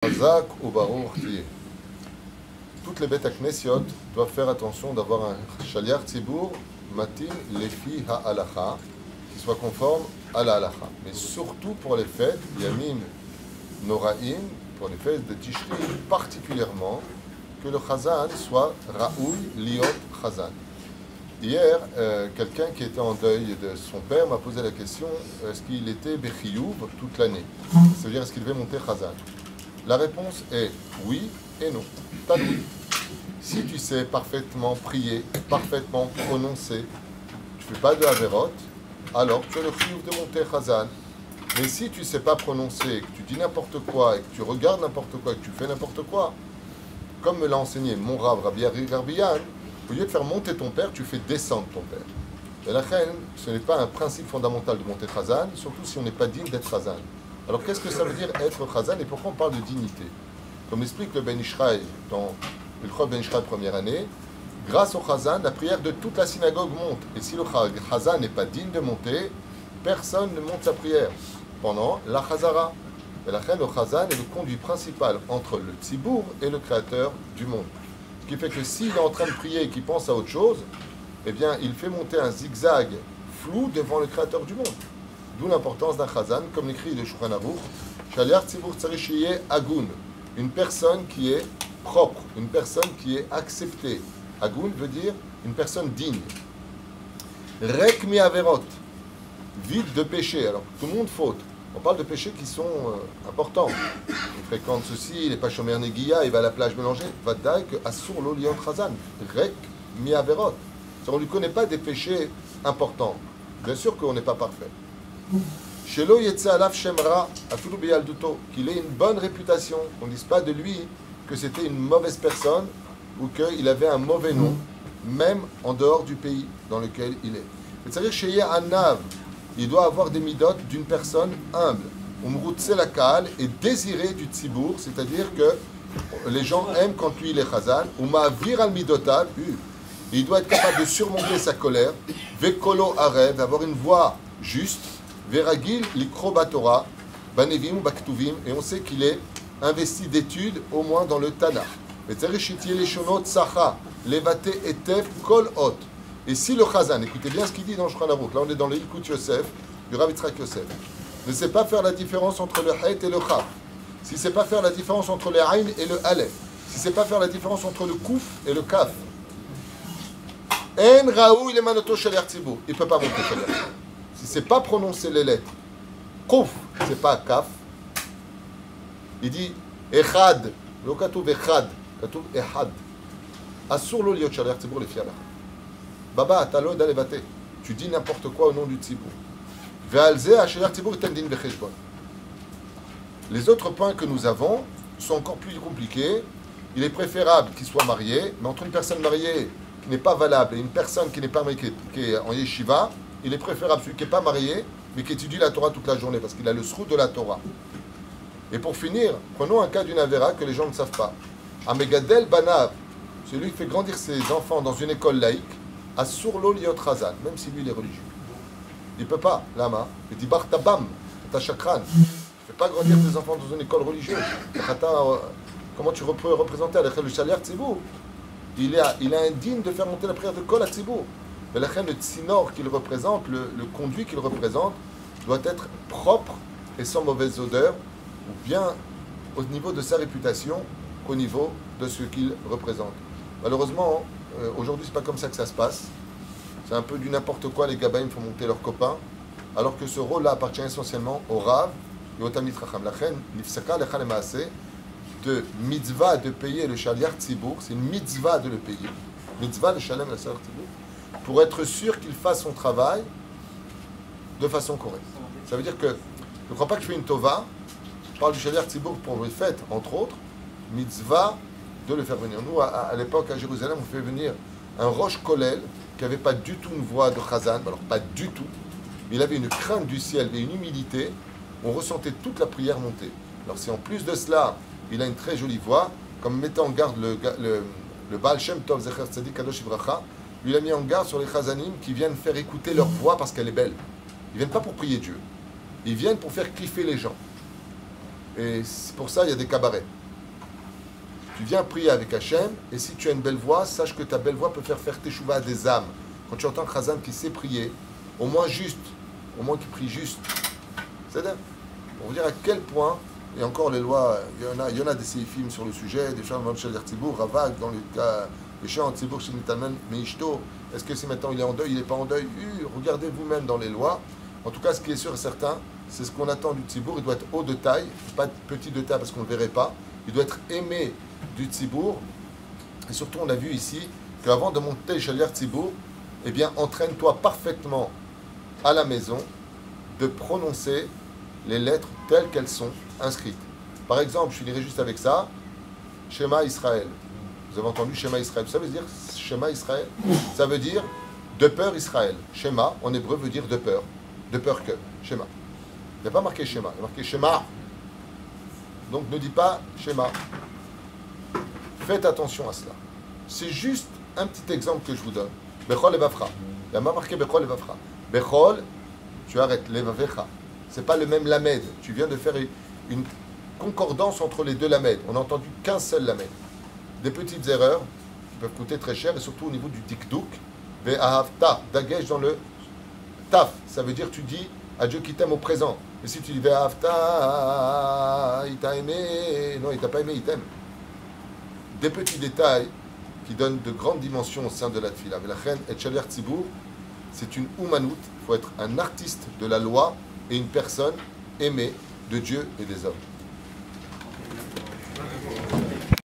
Chazak ou Baruch Tiyeh. Toutes les bêtes à Knessiot doivent faire attention d'avoir un shaliach tzibur matin lefi ha'alacha qui soit conforme à la halacha. Mais surtout pour les fêtes, Yamim Noraim, pour les fêtes de Tishri, particulièrement que le chazan soit Raoul Liot Chazan. Hier, quelqu'un qui était en deuil de son père m'a posé la question, est-ce qu'il était Bechiyuv toute l'année? C'est-à-dire, est-ce qu'il devait monter chazan? La réponse est oui et non. Taloui. Si tu sais parfaitement prier, parfaitement prononcer, tu ne fais pas de averot, alors tu as le chiyuv de monter chazan. Mais si tu ne sais pas prononcer, que tu dis n'importe quoi, et que tu regardes n'importe quoi, et que tu fais n'importe quoi, comme me l'a enseigné mon Rav Rabbi Garbian, au lieu de faire monter ton père, tu fais descendre ton père. Et la reine, ce n'est pas un principe fondamental de monter chazan, surtout si on n'est pas digne d'être chazan. Alors qu'est-ce que ça veut dire être chazan et pourquoi on parle de dignité? Comme l'explique le Ben Ishraï dans le Chol Ben Ishraï première année, grâce au chazan, la prière de toute la synagogue monte. Et si le chazan n'est pas digne de monter, personne ne monte sa prière pendant la chazara. Et la reine, le chazan est le conduit principal entre le tzibour et le créateur du monde. Ce qui fait que s'il est en train de prier et qu'il pense à autre chose, eh bien, il fait monter un zigzag flou devant le créateur du monde. D'où l'importance d'un chazan, comme l'écrit le Shulchan Aruch, Shaliach tzibur tzarich sheyeh agun, une personne qui est propre, une personne qui est acceptée. Agun veut dire une personne digne. Rek mi averot, vide de péché. Alors, tout le monde faute. On parle de péchés qui sont importants. Il fréquente ceci, il n'est pas chomer neguia, il va à la plage mélanger. Vadaï que asur lo liot chazan. Rek mi averot. On ne lui connaît pas des péchés importants. Bien sûr qu'on n'est pas parfait. Shelo yetze alav shemra afilu beyalduto, qu'il ait une bonne réputation. On ne dise pas de lui que c'était une mauvaise personne ou qu'il avait un mauvais nom, même en dehors du pays dans lequel il est. C'est-à-dire sheye anav, il doit avoir des midot d'une personne humble. Umrutse lakal et désiré du tzibour, c'est-à-dire que les gens aiment quand lui il est chazan. Umavir al midotav, il doit être capable de surmonter sa colère. Vekolo arev, avoir une voix juste. Veragil likro Torah, banevim ou baktuvim, et on sait qu'il est investi d'études au moins dans le Tanakh. Et si le chazan, écoutez bien ce qu'il dit dans Shulchan Aruch, là on est dans le Ilkut Yosef, du Rav Yitzhak Yosef, ne sait pas faire la différence entre le het et le chaf, si ne sait pas faire la différence entre le ayn et le alef, si ne sait pas faire la différence entre le kouf et le kaf, en raou il est manoto shaliach tzibur, il ne peut pas monter shaliach tzibur. Si c'est pas prononcer les lettres, kouf, c'est pas kaf. Il dit echad, lo katuv echad, katuv ehad. Asur lo liot shaliach tzibur lefi halacha. Baba, talo dalevate. Tu dis n'importe quoi au nom du tzibur. Ve'alze hashaliach tzibur iten din becheshbon. Les autres points que nous avons sont encore plus compliqués. Il est préférable qu'il soit marié, mais entre une personne mariée qui n'est pas valable et une personne qui n'est pas mariée, qui est en yeshiva, il est préférable celui qui n'est pas marié, mais qui étudie la Torah toute la journée, parce qu'il a le srout de la Torah. Et pour finir, prenons un cas d'une avéra que les gens ne savent pas. Amegadel Banav, celui qui fait grandir ses enfants dans une école laïque, a surlo liot chazan, même si lui il est religieux. Il ne peut pas, lama. Il dit bar tabam, ta chakran. Tu ne fais pas grandir tes enfants dans une école religieuse. Comment tu peux représenter le shaliach tzibur? Il est indigne de faire monter la prière de kol tzibur. Mais le tsinor qu'il représente, le conduit qu'il représente, doit être propre et sans mauvaise odeur, ou bien au niveau de sa réputation qu'au niveau de ce qu'il représente. Malheureusement, aujourd'hui, c'est pas comme ça que ça se passe. C'est un peu du n'importe quoi, les gabaïms font monter leurs copains, alors que ce rôle-là appartient essentiellement au Rav et au Talmid Chacham. La reine, nifsaka lecha lemaaseh, de mitzvah de payer le shaliach tzibur, c'est une mitzvah de le payer. Mitzvah le shalem le shaliach tzibur, pour être sûr qu'il fasse son travail de façon correcte. Ça veut dire que, je ne crois pas que je fais une tova, je parle du shaliach tzibur pour les fêtes, entre autres, mitzvah de le faire venir. Nous, à l'époque, à Jérusalem, on fait venir un roche kollel qui n'avait pas du tout une voix de chazan, alors pas du tout, mais il avait une crainte du ciel et une humilité, on ressentait toute la prière monter. Alors si en plus de cela, il a une très jolie voix, comme mettait en garde le Baal Shem Tov Zecher Tzadik Kadosh Ivracha, lui il a mis en garde sur les chazanim qui viennent faire écouter leur voix parce qu'elle est belle. Ils viennent pas pour prier Dieu. Ils viennent pour faire kiffer les gens. Et c'est pour ça il y a des cabarets. Tu viens prier avec Hachem, et si tu as une belle voix, sache que ta belle voix peut faire teshuva à des âmes. Quand tu entends Khazan qui sait prier, au moins qui prie juste. C'est-à-dire, pour vous dire à quel point, et encore les lois, il y en a des séifim sur le sujet, des chants de Tzibur, Ravak, dans le cas, les chants de Tzibur, Shinitamen, Meishto, est-ce que si maintenant il est en deuil, il n'est pas en deuil? Regardez vous-même dans les lois. En tout cas, ce qui est sûr et certain, c'est ce qu'on attend du Tzibur, il doit être haut de taille, pas petit de taille parce qu'on ne le verrait pas, il doit être aimé du Tzibur, et surtout on a vu ici qu'avant de monter le Shaliach Tzibur, eh bien entraîne-toi parfaitement à la maison de prononcer les lettres telles qu'elles sont inscrites. Par exemple, je finirai juste avec ça, Shema Israël. Vous avez entendu Shema Israël, ça veut dire Shema Israël, ça veut dire de peur Israël. Shema en hébreu veut dire de peur que, Shema. Il n'y a pas marqué Shema, il y a marqué Shema. Donc ne dis pas Shema. Faites attention à cela. C'est juste un petit exemple que je vous donne. Bechol Levavcha. Il n'y a pas marqué Bechol Levavcha. Bechol, tu arrêtes, Levavecha. Ce n'est pas le même lamed. Tu viens de faire une concordance entre les deux lamed. On n'a entendu qu'un seul lamed. Des petites erreurs qui peuvent coûter très cher, et surtout au niveau du dikduk. Ve'ahavta, dagesh dans le taf. Ça veut dire tu dis à Dieu qui t'aime au présent. Et si tu dis Ve'ahavta, il t'a aimé. Non, il t'a pas aimé, il t'aime. Des petits détails qui donnent de grandes dimensions au sein de la tefila. Velachem et Shaliach Tzibur, c'est une oumanout. Il faut être un artiste de la loi et une personne aimée de Dieu et des hommes.